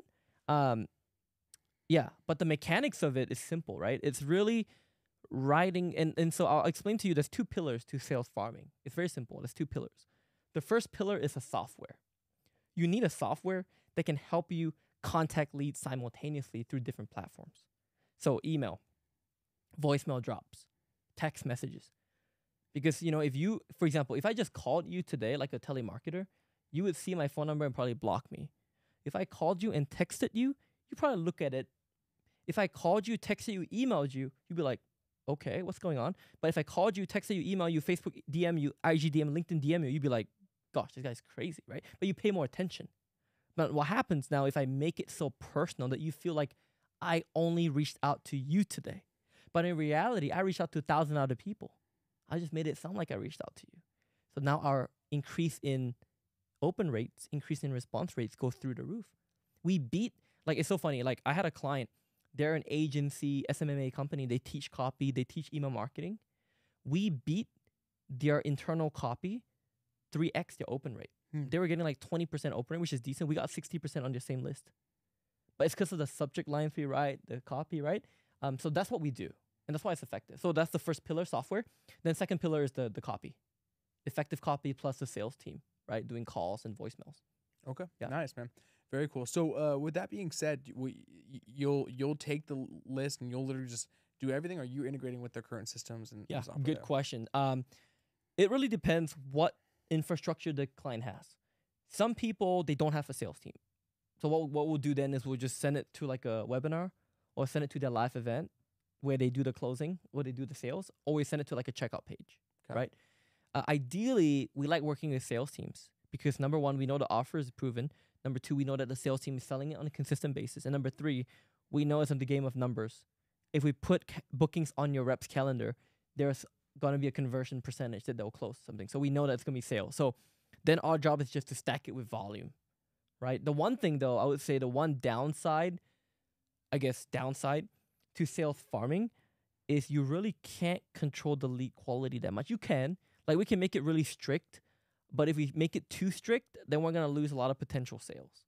Yeah, but the mechanics of it is simple, right? It's really writing. And so I'll explain to you, there's 2 pillars to sales farming. It's very simple. There's 2 pillars. The first pillar is a software. You need a software that can help you contact leads simultaneously through different platforms. So email, voicemail drops, text messages. Because, if you, for example, if I just called you today like a telemarketer, you would see my phone number and probably block me. If I called you and texted you, you probably look at it. If I called you, texted you, emailed you, you'd be like, okay, what's going on? But if I called you, texted you, email you, Facebook DM you, IG DM, LinkedIn DM you, you'd be like, gosh, this guy's crazy, right? But you pay more attention. But what happens now if I make it so personal that you feel like I only reached out to you today? But in reality, I reached out to 1,000 other people. I just made it sound like I reached out to you. So now our increase in open rates, increase in response rates go through the roof. We beat, like, it's so funny. Like, I had a client, they're an agency, SMMA company. They teach copy, they teach email marketing. We beat their internal copy 3x their open rate. They were getting like 20% open rate, which is decent. We got 60% on the same list. But it's because of the subject lines we write, the copy, right? So that's what we do. And that's why it's effective. So that's the first pillar, software. Then second pillar is the copy. Effective copy plus the sales team, right? Doing calls and voicemails. Okay. Yeah. Nice, man. Very cool. So with that being said, you'll take the list and you'll literally just do everything? Or are you integrating with their current systems? And good question. It really depends what infrastructure the client has. Some people, they don't have a sales team. So what we'll do then is we'll just send it to like a webinar or send it to their live event where they do the closing or they do the sales, or we send it to like a checkout page, right? Ideally, we like working with sales teams because number one, we know the offer is proven. Number two, we know that the sales team is selling it on a consistent basis. And number three, we know it's in the game of numbers. If we put bookings on your rep's calendar, there's going to be a conversion percentage that they'll close something. So we know that it's going to be sales. So then our job is just to stack it with volume, right? The one thing, though, I would say the one downside to sales farming is you really can't control the lead quality that much. You can. Like, we can make it really strict, but if we make it too strict, then we're going to lose a lot of potential sales.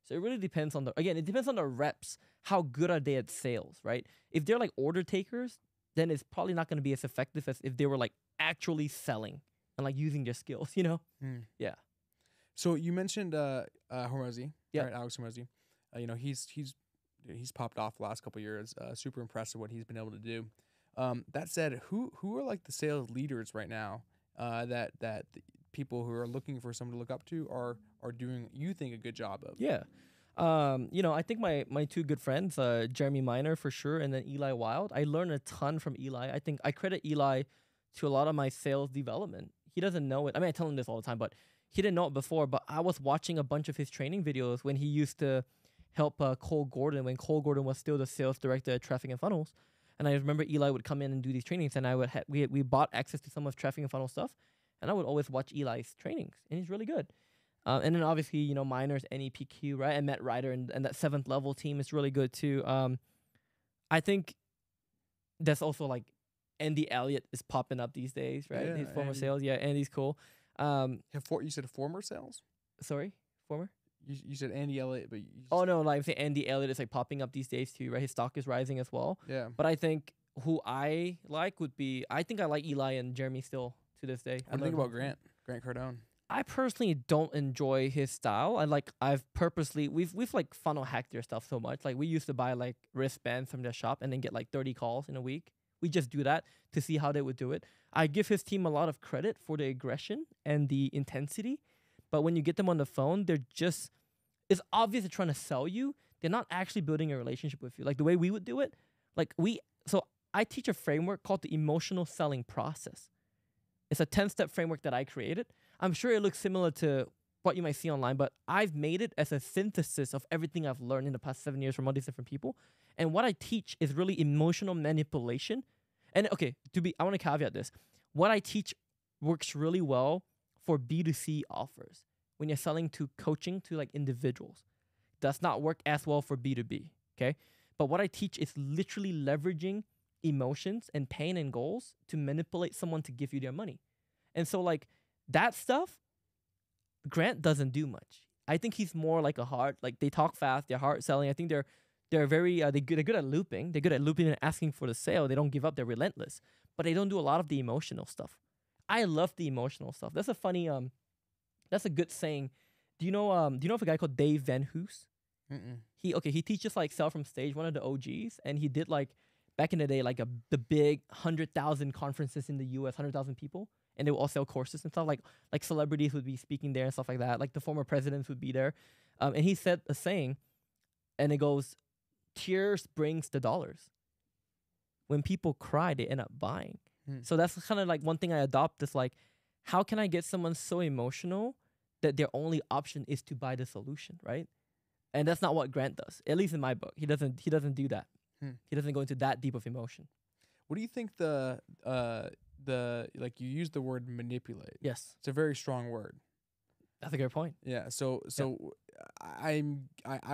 So it really depends on it depends on the reps. How good are they at sales, right? If they're like order takers, then it's probably not going to be as effective as if they were like actually selling and like using their skills, you know? Yeah. So you mentioned Hormozi, yeah, right? Alex Hormozi. You know, he's popped off the last couple of years. Super impressed with what he's been able to do. That said, who are like the sales leaders right now that the people who are looking for someone to look up to are doing, you think, a good job of? Yeah. You know, I think my two good friends, Jeremy Miner for sure, and then Eli Wild. I learned a ton from Eli. I think I credit Eli to a lot of my sales development. He doesn't know it. I mean, I tell him this all the time, but he didn't know it before. But I was watching a bunch of his training videos when he used to help Cole Gordon, when Cole Gordon was still the sales director at Traffic and Funnels. And I remember Eli would come in and do these trainings, and I would we bought access to some of Traffic and Funnel stuff, and I would always watch Eli's trainings, and he's really good. And then obviously, you know, Miners, NEPQ, right? And Matt Ryder and that 7th level team is really good too. I think that's also like Andy Elliott is popping up these days, right? Yeah, His former sales. Yeah, Andy's cool. You said former sales? Sorry, former? You said Andy Elliott, but oh no, like I'm saying Andy Elliott is like popping up these days too, right? His stock is rising as well. Yeah. But I think who I like would be, I think I like Eli and Jeremy still to this day. What do you think about Grant Cardone? I personally don't enjoy his style. We've like funnel hacked their stuff so much. Like, we used to buy like wristbands from their shop and then get like 30 calls in a week. We just do that to see how they would do it. I give his team a lot of credit for the aggression and the intensity, but when you get them on the phone, it's obvious they're trying to sell you. They're not actually building a relationship with you. Like the way we would do it, so I teach a framework called the emotional selling process. It's a 10-step framework that I created. I'm sure it looks similar to what you might see online, but I've made it as a synthesis of everything I've learned in the past 7 years from all these different people. And what I teach is really emotional manipulation. And okay, I want to caveat this. What I teach works really well for B2C offers. When you're selling to coaching to like individuals, does not work as well for B2B, okay? But what I teach is literally leveraging emotions and pain and goals to manipulate someone to give you their money. And so like that stuff, Grant doesn't do much. I think he's more like they talk fast, they're hard selling. I think they're very they're good at looping. They're good at looping and asking for the sale. They don't give up. They're relentless, but they don't do a lot of the emotional stuff. I love the emotional stuff. That's a funny that's a good saying. Do you know of a guy called Dave Van Hoos? He teaches like Sell from Stage, one of the OGs, and he did like back in the day like the big 100,000 conferences in the US, 100,000 people, and they would all sell courses and stuff. Like celebrities would be speaking there and stuff like that. Like the former presidents would be there, and he said a saying, and it goes, "Tears brings the dollars. When people cry, they end up buying." So that's kind of like one thing I adopt is like, how can I get someone so emotional that their only option is to buy the solution, right? And that's not what Grant does, at least in my book. He doesn't do that. He doesn't go into that deep of emotion. What do you think the like you used the word manipulate? Yes, it's a very strong word. That's a good point. Yeah. So I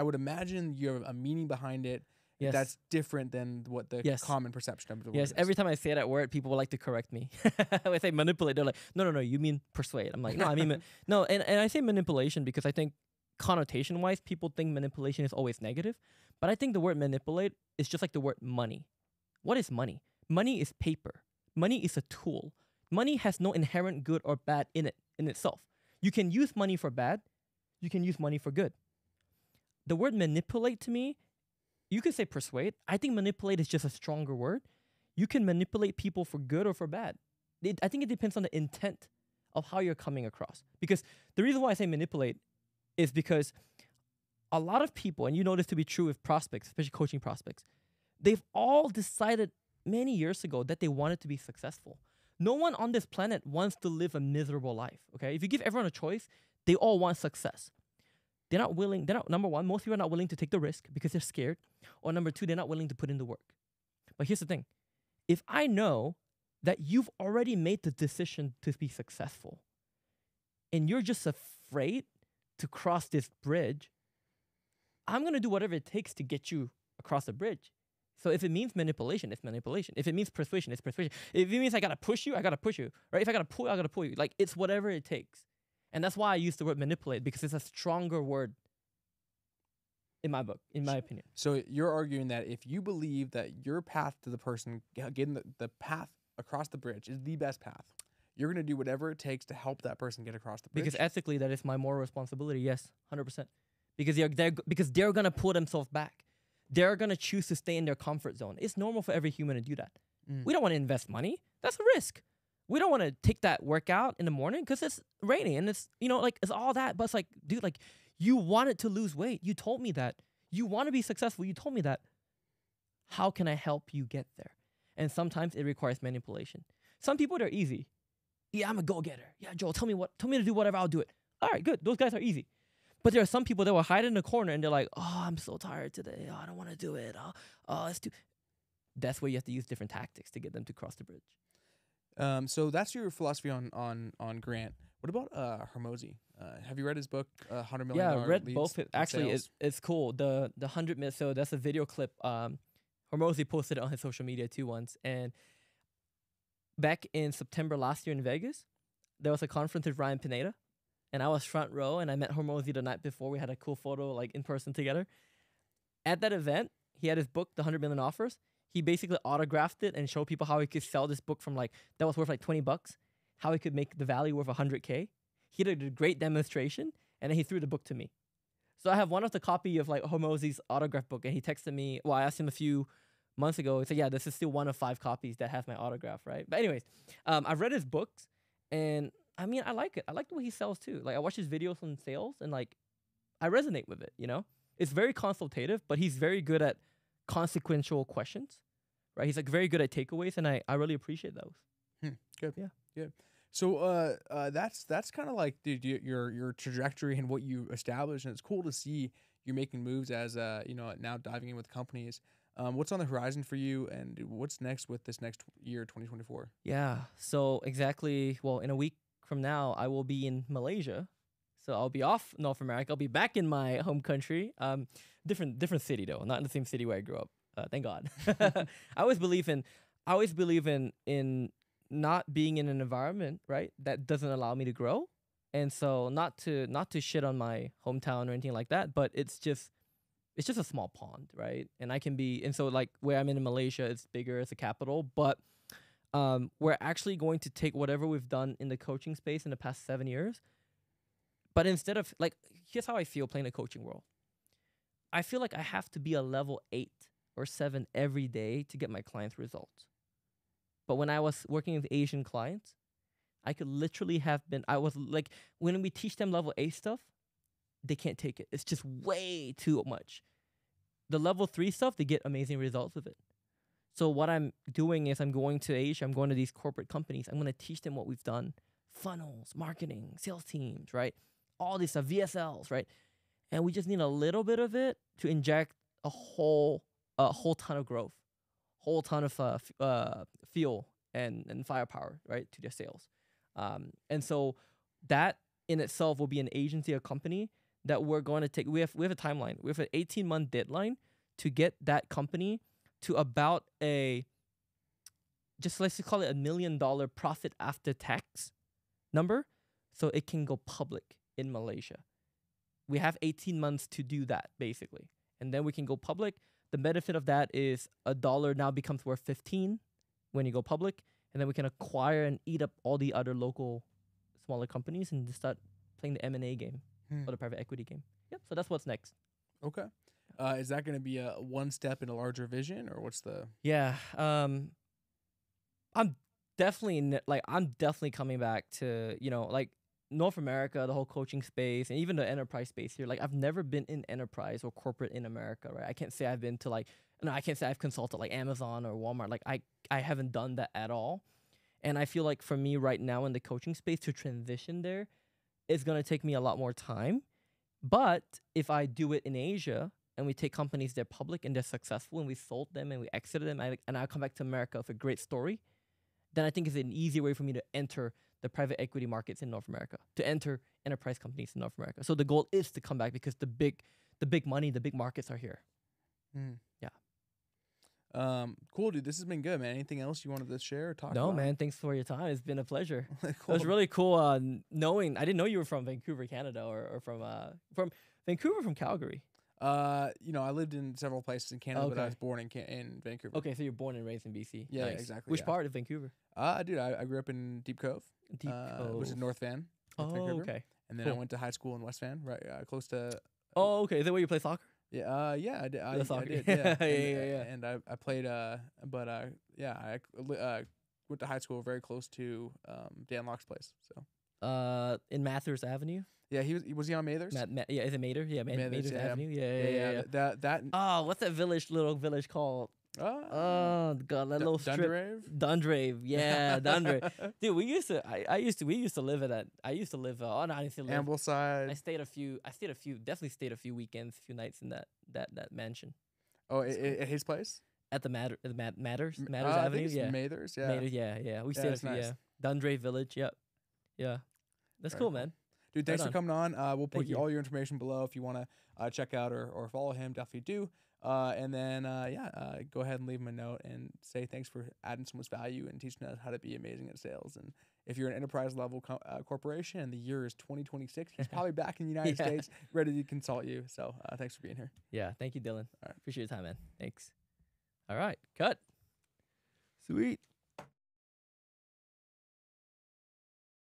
would imagine you have a meaning behind it. Yes. That's different than what the common perception of the word is. Every time I say that word, people will like to correct me. When I say manipulate, they're like, no, you mean persuade. I'm like, no, I mean, no. And I say manipulation because I think connotation-wise, people think manipulation is always negative. But I think the word manipulate is just like the word money. What is money? Money is paper. Money is a tool. Money has no inherent good or bad in itself. You can use money for bad. You can use money for good. The word manipulate to me, you could say persuade. I think manipulate is just a stronger word. You can manipulate people for good or for bad. I think it depends on the intent of how you're coming across. Because the reason why I say manipulate is because a lot of people, and you know this to be true with prospects, especially coaching prospects, they've all decided many years ago that they wanted to be successful. No one on this planet wants to live a miserable life, okay? If you give everyone a choice, they all want success. they're not willing. They're not, number one, most people are not willing to take the risk because they're scared. Or number two, they're not willing to put in the work. But here's the thing. If I know that you've already made the decision to be successful and you're just afraid to cross this bridge, I'm going to do whatever it takes to get you across the bridge. So if it means manipulation, it's manipulation. If it means persuasion, it's persuasion. If it means I got to push you, I got to push you, right? If I got to pull you, I got to pull you. Like, it's whatever it takes. And that's why I use the word manipulate, because it's a stronger word in my book, in my opinion. So you're arguing that if you believe that your path to the person, getting the path across the bridge is the best path, you're going to do whatever it takes to help that person get across the bridge? Because ethically, that is my moral responsibility, yes, 100%. Because they're going to pull themselves back. They're going to choose to stay in their comfort zone. It's normal for every human to do that. We don't want to invest money. That's a risk. We don't want to take that workout in the morning because it's raining and it's, you know, like, it's all that. But it's like, dude, like, you wanted to lose weight. You told me that. You want to be successful. You told me that. How can I help you get there? And sometimes it requires manipulation. Some people, they're easy. Yeah, I'm a go-getter. Yeah, Joel, tell me to do whatever, I'll do it. All right, good. Those guys are easy. But there are some people that will hide in the corner and they're like, oh, I'm so tired today. Oh, I don't want to do it. Oh, it's too. That's where you have to use different tactics to get them to cross the bridge. So that's your philosophy on Grant. What about Hormozi? Have you read his book, $100 Million? Yeah, I read both. Actually, it's cool. The 100 minutes. So that's a video clip. Hormozi posted it on his social media too once. And back in September last year in Vegas, there was a conference with Ryan Pineda. And I was front row, and I met Hormozi the night before. We had a cool photo, like, in person together. At that event, he had his book, The 100 Million Offers. He basically autographed it and showed people how he could sell this book from, like, that was worth like $20, how he could make the value worth $100K. He did a great demonstration, and then he threw the book to me. So I have one of the copy of, like, Hormozi's autograph book, and he texted me. Well, I asked him a few months ago. He said, yeah, this is still one of 5 copies that has my autograph, right? But anyways, I've read his books, and I mean, I like it. I like the way he sells too. Like, I watch his videos on sales and, like, I resonate with it, you know? It's very consultative, but he's very good at consequential questions, right? He's, like, very good at takeaways, and I really appreciate those. Good. Yeah. Good. So that's kind of like, dude, your trajectory and what you established, and it's cool to see you making moves as you know, now diving in with companies. What's on the horizon for you, and what's next with this next year, 2024? Yeah. So exactly, well, in a week from now, I will be in Malaysia. So I'll be off North America. I'll be back in my home country. Different city though, not in the same city where I grew up. Thank God. I always believe in not being in an environment, right, that doesn't allow me to grow. And so not to shit on my hometown or anything like that, but it's just a small pond, right? And so like where I'm in Malaysia, it's bigger, it's a capital, but we're actually going to take whatever we've done in the coaching space in the past 7 years. But instead of, like, here's how I feel playing the coaching world. I feel like I have to be a level 8 or 7 every day to get my clients' results. But when I was working with Asian clients, I could literally I was like, when we teach them level 8 stuff, they can't take it. It's just way too much. The level 3 stuff, they get amazing results with it. So what I'm doing is I'm going to Asia. I'm going to these corporate companies. I'm going to teach them what we've done. Funnels, marketing, sales teams, right? All these stuff, VSLs, right? And we just need a little bit of it to inject a whole ton of growth, whole ton of fuel and firepower, right, to their sales. And so that in itself will be an agency, a company that we're going to take. We have a timeline. We have an 18-month deadline to get that company to about let's call it $1 million profit after tax number, so it can go public in Malaysia. We have 18 months to do that, basically. And then we can go public. The benefit of that is $1 now becomes worth 15 when you go public. And then we can acquire and eat up all the other local smaller companies and just start playing the M&A game or the private equity game. Yep. So that's what's next. Okay. Is that going to be a one step in a larger vision, or what's the? Yeah. I'm definitely coming back to, you know, like North America, the whole coaching space, and even the enterprise space here. Like, I've never been in enterprise or corporate in America, right? I can't say I've been to I can't say I've consulted like Amazon or Walmart. Like, I haven't done that at all. And I feel like for me right now in the coaching space to transition there, it's going to take me a lot more time. But if I do it in Asia and we take companies that are public and they're successful and we sold them and we exited them and I come back to America with a great story, then I think it's an easier way for me to enter the private equity markets in North America, to enter enterprise companies in North America. So the goal is to come back because the big money, the big markets are here. Yeah. Cool, dude. This has been good, man. Anything else you wanted to share or talk about? No, man. Thanks for your time. It's been a pleasure. Cool. It was really cool knowing. I didn't know you were from Vancouver, Canada, or from Vancouver, from Calgary. You know, I lived in several places in Canada, but I was born in Vancouver. Okay, so you're born and raised in BC. Yeah, nice. Exactly. Which part of Vancouver? Dude, I grew up in Deep Cove. Deep Cove. Which is North Van. Oh, okay. And then I went to high school in West Van, right, close to. Oh, okay. Is that where you play soccer? Yeah, yeah, I did. I did, yeah. yeah. And I played, I went to high school very close to Dan Lok's place. So. In Mathers Avenue. Yeah, was he on Mathers? Yeah, is it Mather? Yeah, Mathers Avenue. Yeah. That. What's that little village called? Oh God, that little strip. Dundrave. Yeah, Dundrave. Dude, we used to live at that. I used to live. I used to live. Ambleside. Definitely stayed a few weekends, a few nights in that mansion. Oh, at his place? At the Mathers Avenue. Yeah. Mathers. Yeah. Mathers. Yeah. We stayed a few. Nice. Yeah. Dundrave Village. Yep. Yeah. That's cool, man. Dude, thanks for coming on. We'll put all your information below if you want to check out or follow him. Definitely do. And then, go ahead and leave him a note and say thanks for adding so much value and teaching us how to be amazing at sales. And if you're an enterprise level corporation and the year is 2026, he's probably back in the United States ready to consult you. So thanks for being here. Yeah, thank you, Dylan. All right. Appreciate your time, man. Thanks. All right, cut. Sweet.